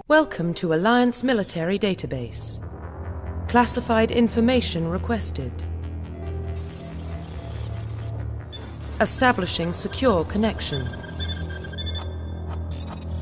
Welcome to Alliance Military Database. Classified information requested. Establishing secure connection.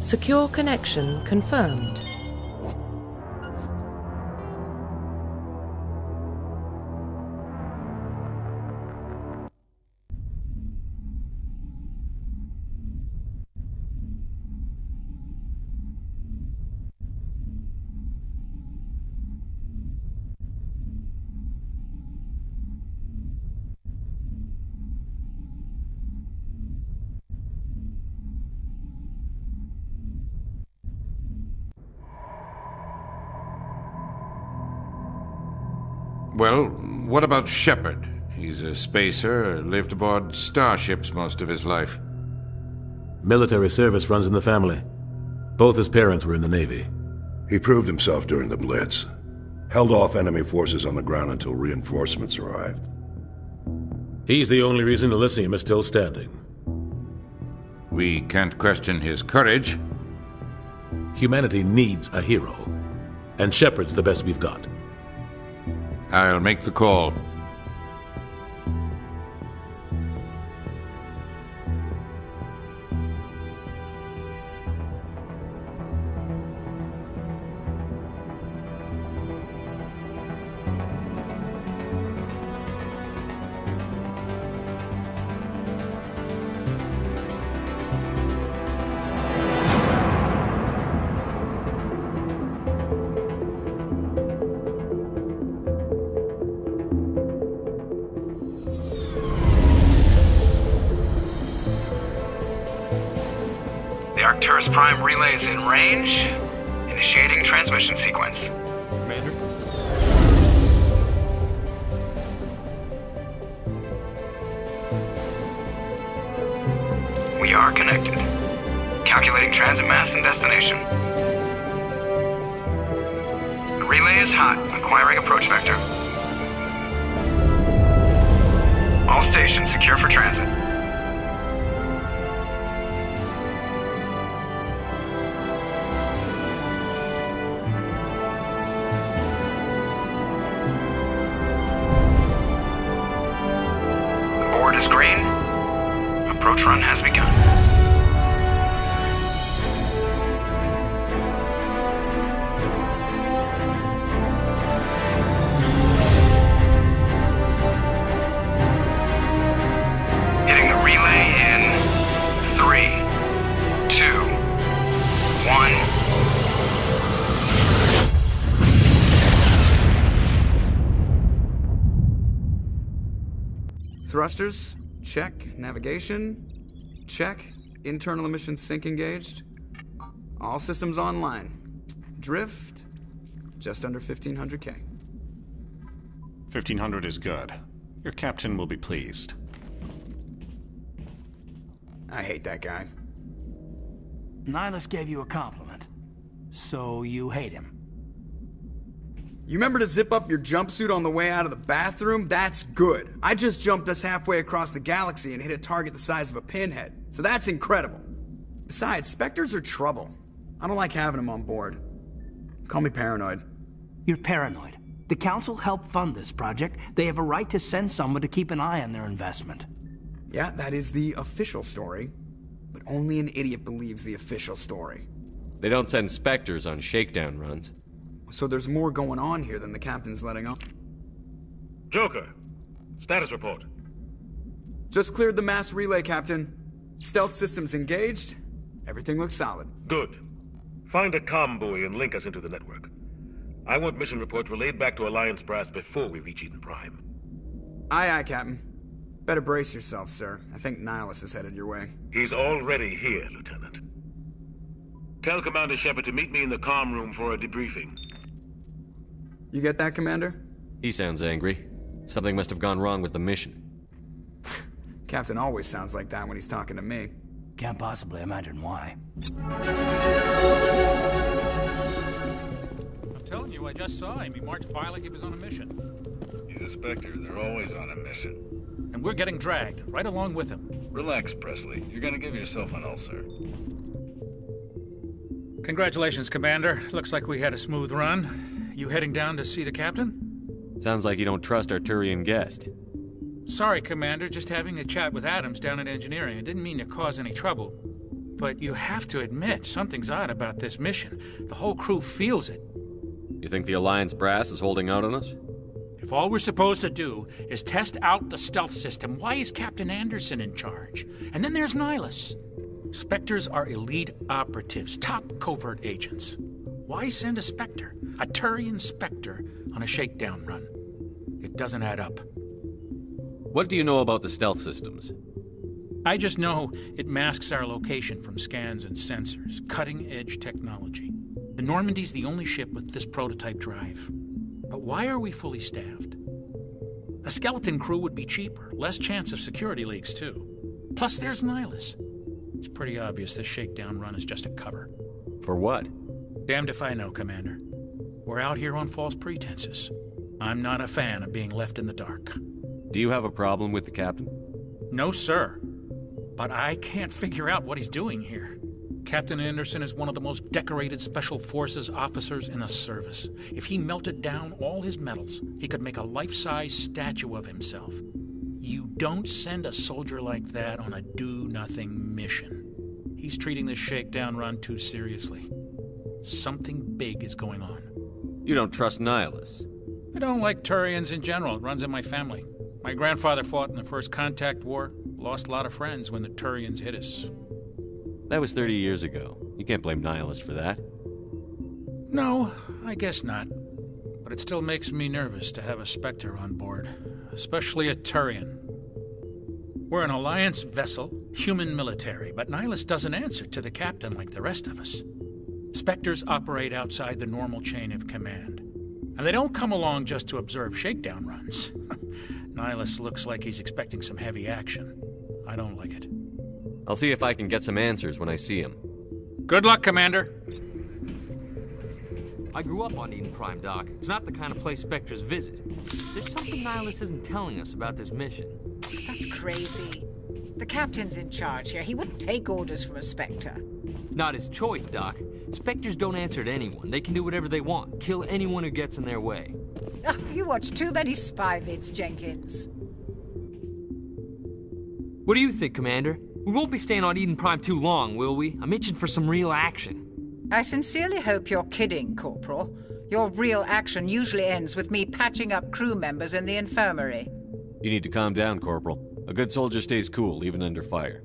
Secure connection confirmed. Well, what about Shepard? He's a spacer, lived aboard starships most of his life. Military service runs in the family. Both his parents were in the Navy. He proved himself during the Blitz. Held off enemy forces on the ground until reinforcements arrived. He's the only reason Elysium is still standing. We can't question his courage. Humanity needs a hero. And Shepard's the best we've got. I'll make the call. Arcturus Prime relay is in range. Initiating transmission sequence. Commander? We are connected. Calculating transit mass and destination. The relay is hot. Acquiring approach vector. All stations secure for transit. Is green. Approach run has begun. Hitting the relay in 3, 2, 1. Thrusters, check. Navigation, check. Internal emissions sync engaged. All systems online. Drift, just under 1,500K. 1,500 is good. Your captain will be pleased. I hate that guy. Nihilus gave you a compliment. So you hate him. You remember to zip up your jumpsuit on the way out of the bathroom? That's good. I just jumped us halfway across the galaxy and hit a target the size of a pinhead. So that's incredible. Besides, Spectres are trouble. I don't like having them on board. Call me paranoid. You're paranoid. The Council helped fund this project. They have a right to send someone to keep an eye on their investment. Yeah, that is the official story. But only an idiot believes the official story. They don't send Spectres on shakedown runs. So there's more going on here than the captain's letting on. Joker, status report. Just cleared the mass relay, Captain. Stealth systems engaged. Everything looks solid. Good. Find a comm buoy and link us into the network. I want mission reports relayed back to Alliance brass before we reach Eden Prime. Aye, aye, Captain. Better brace yourself, sir. I think Nihilus is headed your way. He's already here, Lieutenant. Tell Commander Shepard to meet me in the comm room for a debriefing. You get that, Commander? He sounds angry. Something must have gone wrong with the mission. Captain always sounds like that when he's talking to me. Can't possibly imagine why. I'm telling you, I just saw him. He marched by like he was on a mission. He's a Spectre. They're always on a mission. And we're getting dragged, right along with him. Relax, Presley. You're gonna give yourself an ulcer. Congratulations, Commander. Looks like we had a smooth run. You heading down to see the captain? Sounds like you don't trust our Turian guest. Sorry, Commander. Just having a chat with Adams down at engineering. I didn't mean to cause any trouble. But you have to admit, something's odd about this mission. The whole crew feels it. You think the Alliance brass is holding out on us? If all we're supposed to do is test out the stealth system, why is Captain Anderson in charge? And then there's Nihilus. Spectres are elite operatives, top covert agents. Why send a Spectre, a Turian Spectre, on a shakedown run? It doesn't add up. What do you know about the stealth systems? I just know it masks our location from scans and sensors. Cutting-edge technology. The Normandy's the only ship with this prototype drive. But why are we fully staffed? A skeleton crew would be cheaper, less chance of security leaks, too. Plus, there's Nihilus. It's pretty obvious this shakedown run is just a cover. For what? Damned if I know, Commander. We're out here on false pretenses. I'm not a fan of being left in the dark. Do you have a problem with the captain? No, sir. But I can't figure out what he's doing here. Captain Anderson is one of the most decorated Special Forces officers in the service. If he melted down all his medals, he could make a life-size statue of himself. You don't send a soldier like that on a do-nothing mission. He's treating this shakedown run too seriously. Something big is going on. You don't trust Nihilus? I don't like Turians in general. It runs in my family. My grandfather fought in the First Contact War. Lost a lot of friends when the Turians hit us. That was 30 years ago. You can't blame Nihilus for that. No, I guess not. But it still makes me nervous to have a Spectre on board. Especially a Turian. We're an Alliance vessel, human military, but Nihilus doesn't answer to the captain like the rest of us. Spectres operate outside the normal chain of command. And they don't come along just to observe shakedown runs. Nihilus looks like he's expecting some heavy action. I don't like it. I'll see if I can get some answers when I see him. Good luck, Commander. I grew up on Eden Prime, Doc. It's not the kind of place Spectres visit. There's something Nihilus isn't telling us about this mission. That's crazy. The captain's in charge here. He wouldn't take orders from a Spectre. Not his choice, Doc. Spectres don't answer to anyone. They can do whatever they want. Kill anyone who gets in their way. Oh, you watch too many spy vids, Jenkins. What do you think, Commander? We won't be staying on Eden Prime too long, will we? I'm itching for some real action. I sincerely hope you're kidding, Corporal. Your real action usually ends with me patching up crew members in the infirmary. You need to calm down, Corporal. A good soldier stays cool, even under fire.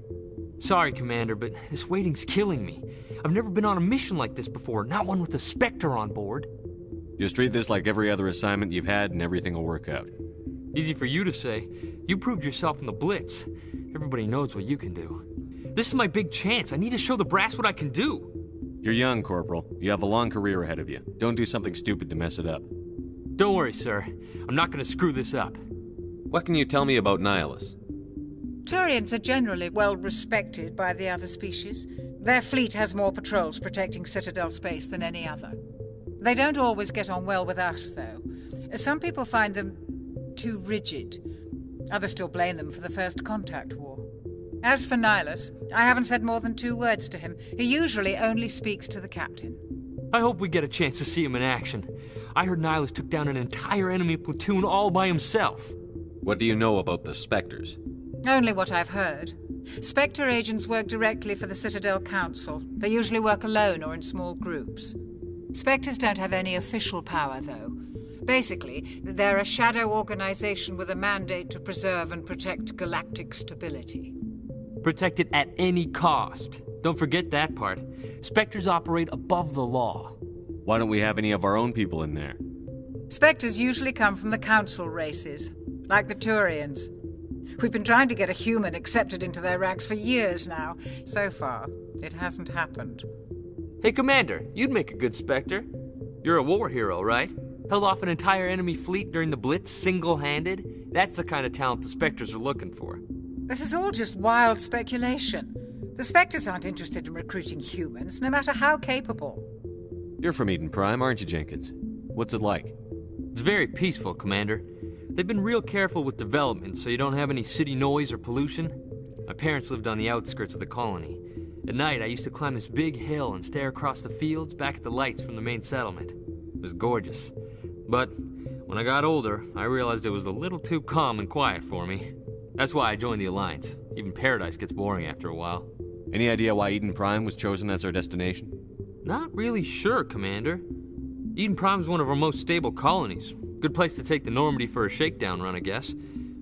Sorry, Commander, but this waiting's killing me. I've never been on a mission like this before, not one with a Spectre on board. Just treat this like every other assignment you've had and everything will work out. Easy for you to say. You proved yourself in the Blitz. Everybody knows what you can do. This is my big chance. I need to show the brass what I can do. You're young, Corporal. You have a long career ahead of you. Don't do something stupid to mess it up. Don't worry, sir. I'm not going to screw this up. What can you tell me about Nihilus? Turians are generally well respected by the other species. Their fleet has more patrols protecting Citadel space than any other. They don't always get on well with us, though. Some people find them too rigid. Others still blame them for the First Contact War. As for Nihilus, I haven't said more than 2 words to him. He usually only speaks to the captain. I hope we get a chance to see him in action. I heard Nihilus took down an entire enemy platoon all by himself. What do you know about the Spectres? Only what I've heard. Spectre agents work directly for the Citadel Council. They usually work alone or in small groups. Spectres don't have any official power, though. Basically, they're a shadow organization with a mandate to preserve and protect galactic stability. Protect it at any cost. Don't forget that part. Spectres operate above the law. Why don't we have any of our own people in there? Spectres usually come from the Council races, like the Turians. We've been trying to get a human accepted into their ranks for years now. So far, it hasn't happened. Hey, Commander, you'd make a good Spectre. You're a war hero, right? Held off an entire enemy fleet during the Blitz single-handed? That's the kind of talent the Spectres are looking for. This is all just wild speculation. The Spectres aren't interested in recruiting humans, no matter how capable. You're from Eden Prime, aren't you, Jenkins? What's it like? It's very peaceful, Commander. They've been real careful with development, so you don't have any city noise or pollution. My parents lived on the outskirts of the colony. At night, I used to climb this big hill and stare across the fields back at the lights from the main settlement. It was gorgeous. But when I got older, I realized it was a little too calm and quiet for me. That's why I joined the Alliance. Even Paradise gets boring after a while. Any idea why Eden Prime was chosen as our destination? Not really sure, Commander. Eden Prime's one of our most stable colonies. Good place to take the Normandy for a shakedown run, I guess.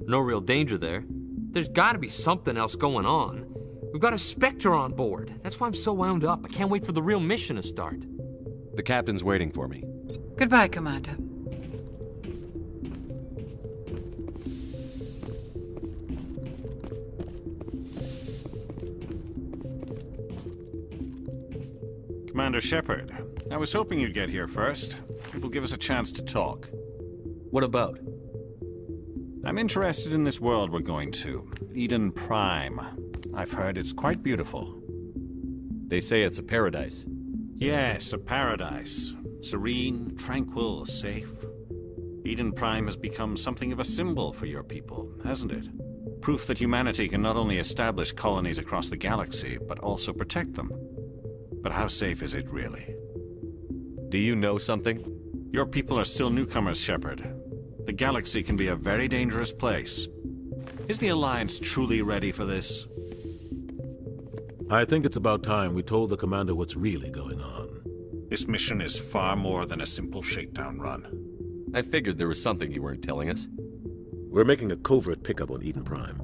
No real danger there. There's gotta be something else going on. We've got a Spectre on board. That's why I'm so wound up. I can't wait for the real mission to start. The captain's waiting for me. Goodbye, Commander. Commander Shepard, I was hoping you'd get here first. It will give us a chance to talk. What about? I'm interested in this world we're going to, Eden Prime. I've heard it's quite beautiful. They say it's a paradise. Yes, a paradise. Serene, tranquil, safe. Eden Prime has become something of a symbol for your people, hasn't it? Proof that humanity can not only establish colonies across the galaxy, but also protect them. But how safe is it really? Do you know something? Your people are still newcomers, Shepard. The galaxy can be a very dangerous place. Is the Alliance truly ready for this? I think it's about time we told the commander what's really going on. This mission is far more than a simple shakedown run. I figured there was something you weren't telling us. We're making a covert pickup on Eden Prime.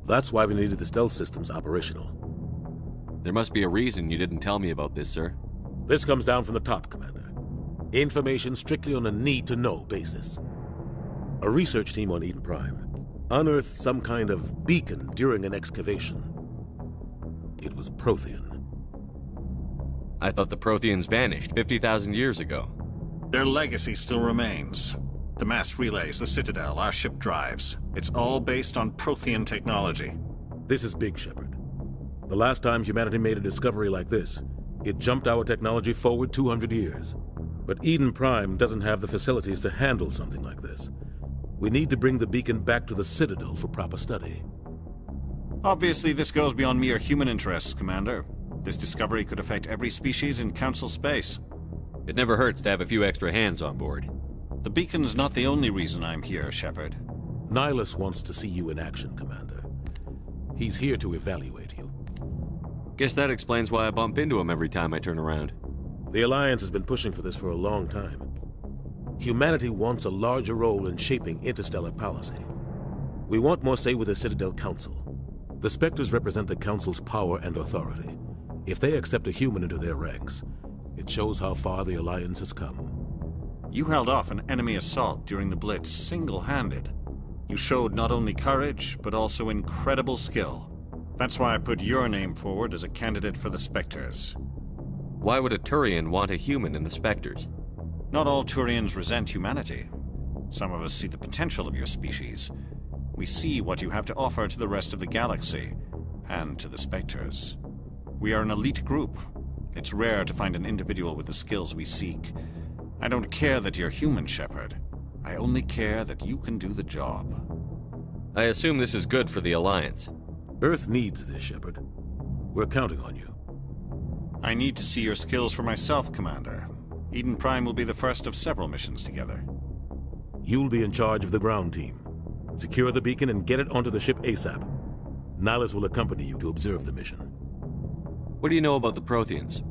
That's why we needed the stealth systems operational. There must be a reason you didn't tell me about this, sir. This comes down from the top, Commander. Information strictly on a need-to-know basis. A research team on Eden Prime unearthed some kind of beacon during an excavation. It was Prothean. I thought the Protheans vanished 50,000 years ago. Their legacy still remains. The mass relays, the Citadel, our ship drives. It's all based on Prothean technology. This is big, Shepard. The last time humanity made a discovery like this, it jumped our technology forward 200 years. But Eden Prime doesn't have the facilities to handle something like this. We need to bring the beacon back to the Citadel for proper study. Obviously, this goes beyond mere human interests, Commander. This discovery could affect every species in Council space. It never hurts to have a few extra hands on board. The beacon's not the only reason I'm here, Shepard. Nihilus wants to see you in action, Commander. He's here to evaluate you. Guess that explains why I bump into him every time I turn around. The Alliance has been pushing for this for a long time. Humanity wants a larger role in shaping interstellar policy. We want more say with the Citadel Council. The Spectres represent the Council's power and authority. If they accept a human into their ranks, it shows how far the Alliance has come. You held off an enemy assault during the Blitz single-handed. You showed not only courage, but also incredible skill. That's why I put your name forward as a candidate for the Spectres. Why would a Turian want a human in the Spectres? Not all Turians resent humanity. Some of us see the potential of your species. We see what you have to offer to the rest of the galaxy, and to the Spectres. We are an elite group. It's rare to find an individual with the skills we seek. I don't care that you're human, Shepard. I only care that you can do the job. I assume this is good for the Alliance. Earth needs this, Shepard. We're counting on you. I need to see your skills for myself, Commander. Eden Prime will be the first of several missions together. You'll be in charge of the ground team. Secure the beacon and get it onto the ship ASAP. Nihilus will accompany you to observe the mission. What do you know about the Protheans?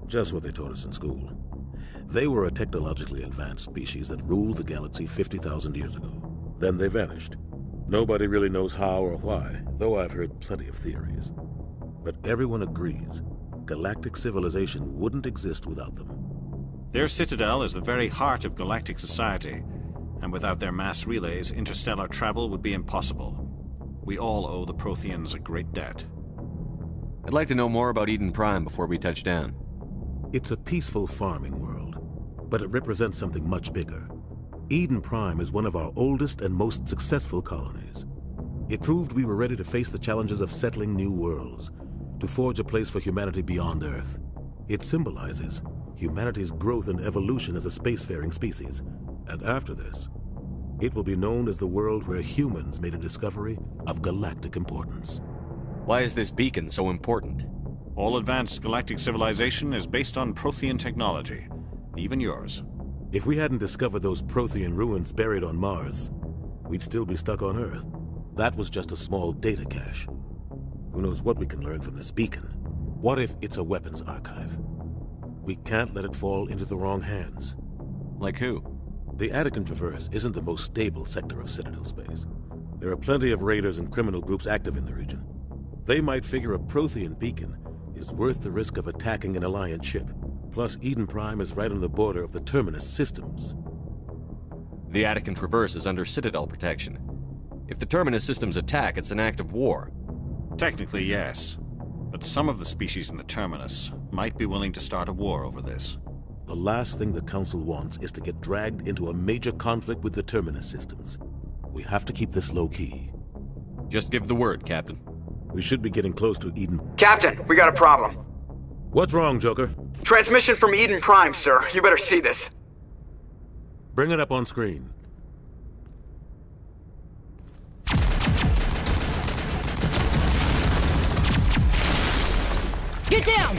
Just what they taught us in school. They were a technologically advanced species that ruled the galaxy 50,000 years ago. Then they vanished. Nobody really knows how or why, though I've heard plenty of theories. But everyone agrees galactic civilization wouldn't exist without them. Their citadel is the very heart of galactic society, and without their mass relays, interstellar travel would be impossible. We all owe the Protheans a great debt. I'd like to know more about Eden Prime before we touch down. It's a peaceful farming world, but it represents something much bigger. Eden Prime is one of our oldest and most successful colonies. It proved we were ready to face the challenges of settling new worlds, to forge a place for humanity beyond Earth. It symbolizes humanity's growth and evolution as a spacefaring species. And after this, it will be known as the world where humans made a discovery of galactic importance. Why is this beacon so important? All advanced galactic civilization is based on Prothean technology, even yours. If we hadn't discovered those Prothean ruins buried on Mars, we'd still be stuck on Earth. That was just a small data cache. Who knows what we can learn from this beacon? What if it's a weapons archive? We can't let it fall into the wrong hands. Like who? The Attican Traverse isn't the most stable sector of Citadel space. There are plenty of raiders and criminal groups active in the region. They might figure a Prothean beacon is worth the risk of attacking an Alliance ship. Plus, Eden Prime is right on the border of the Terminus systems. The Attican Traverse is under Citadel protection. If the Terminus systems attack, it's an act of war. Technically, yes. But some of the species in the Terminus might be willing to start a war over this. The last thing the Council wants is to get dragged into a major conflict with the Terminus systems. We have to keep this low-key. Just give the word, Captain. We should be getting close to Eden. Captain, we got a problem. What's wrong, Joker? Transmission from Eden Prime, sir. You better see this. Bring it up on screen. Get down!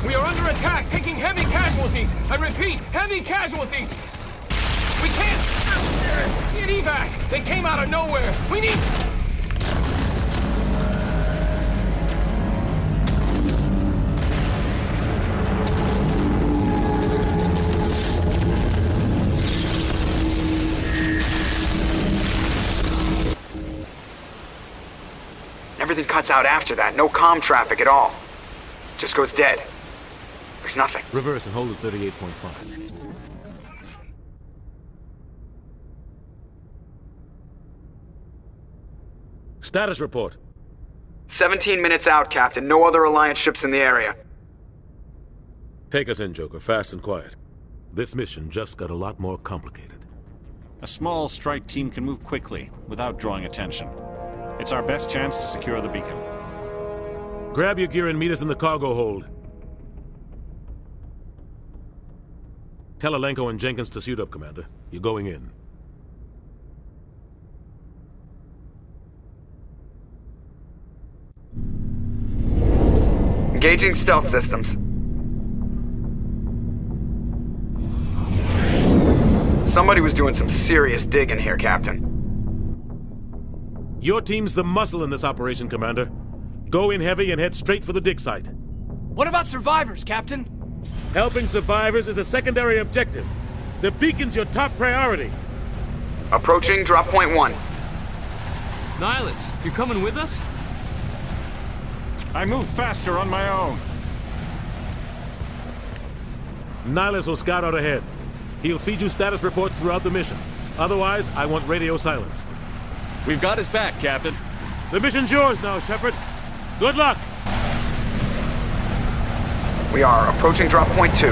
We are under attack, taking heavy casualties. I repeat, heavy casualties. We can't get evac. They came out of nowhere. We need... Everything cuts out after that. No comm traffic at all. Just goes dead. There's nothing. Reverse and hold at 38.5. Status report. 17 minutes out, Captain. No other Alliance ships in the area. Take us in, Joker. Fast and quiet. This mission just got a lot more complicated. A small strike team can move quickly, without drawing attention. It's our best chance to secure the beacon. Grab your gear and meet us in the cargo hold. Tell Alenko and Jenkins to suit up, Commander. You're going in. Engaging stealth systems. Somebody was doing some serious digging here, Captain. Your team's the muscle in this operation, Commander. Go in heavy and head straight for the dig site. What about survivors, Captain? Helping survivors is a secondary objective. The beacon's your top priority. Approaching drop point 1. Nihilus, you coming with us? I move faster on my own. Nihilus will scout out ahead. He'll feed you status reports throughout the mission. Otherwise, I want radio silence. We've got his back, Captain. The mission's yours now, Shepard. Good luck! We are approaching drop point 2.